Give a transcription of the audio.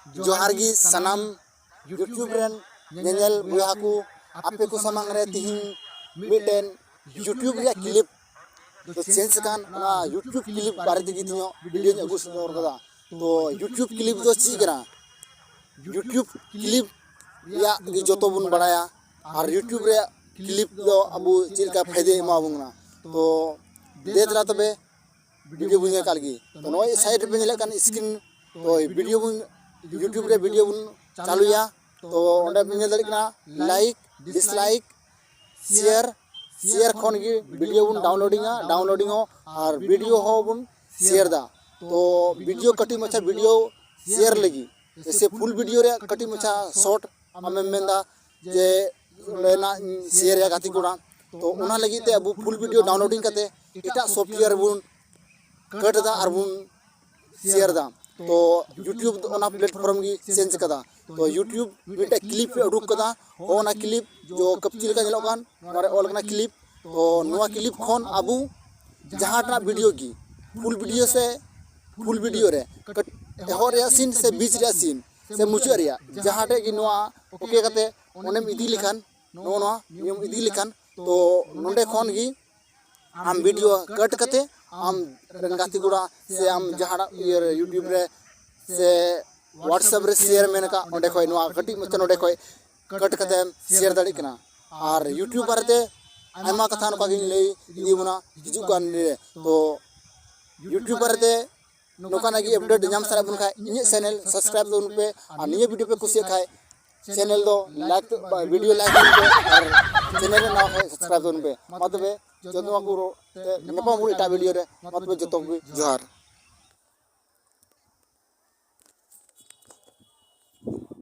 जोहारगी सनाम YouTube rain nail बुया को आपे को समांग रे तिहिन मिटेन यूट्यूब रे क्लिप तो चेंज कान ना यूट्यूब क्लिप बारे दिगी तिनो वीडियो अगु सनोर कदा तो यूट्यूब क्लिप दो ची करा यूट्यूब क्लिप या जोतो बुन बड़ाया और यूट्यूब रे क्लिप दो अबु चिलका फायदे एमाबुंगना तो देतरा तबे वीडियो बुन कालगी तो नोय साइड पे नेले कान स्क्रीन तो वीडियो बुन यूट्यूब रे वीडियो बुन चालुया तो ओंडे बिने दड़िकना लाइक डिसलाइक शेयर खन गी वीडियो बुन डाउनलोडिंग और वीडियो हो बुन शेयर दा तो वीडियो कटी मछा वीडियो शेयर लगी जैसे फुल वीडियो रे कटी मछा शॉर्ट आमे मेंदा जे लेना शेयर या गाती कोड़ा तो उना लगी ते अब फुल वीडियो डाउनलोडिंग करते इटा सॉफ्टवेयर बुन कट दा और बुन शेयर दा तो यूट्यूब ओना प्लेटफॉर्म की चेंज कदा तो यूट्यूब मिटे क्लिप उडुक कदा ओना क्लिप जो कपचिल का नेलोगान मारे ओलगना क्लिप तो नोआ क्लिप खन अबु जहाटा वीडियो की फुल वीडियो रे एहो रे सीन से बीच रे सीन से मुचाद रे जहाटे की नोआ ओके कते ओनेम इदी लिखान नोआ नियम इदी लिखान तो नोंडे खन की आम वीडियो कट कते आम रंगाती गुड़ा से आम जहाड़ा यूट्यूब रे से व्हाट्सएप रे शेयर मेन का ओंडे खोय नोआ कटी मचन ओंडे खोय कट कते शेयर दाड़ी कना और यूट्यूब बारेते आयमा कथा नका गिन लई इदी बुना हिजु कान रे तो यूट्यूब बारेते नोकाना की अपडेट जाम सारा बुन खाय इने चैनल सब्सक्राइब दोन पे और निये वीडियो पे खुशी खाय चैनल दो लाइक वीडियो लाइक पे और चैनल रे नाम सब्सक्राइब दोन पे मतबे जतवा को नेपा इटा वीडियो रे मतबे जतो जोहार।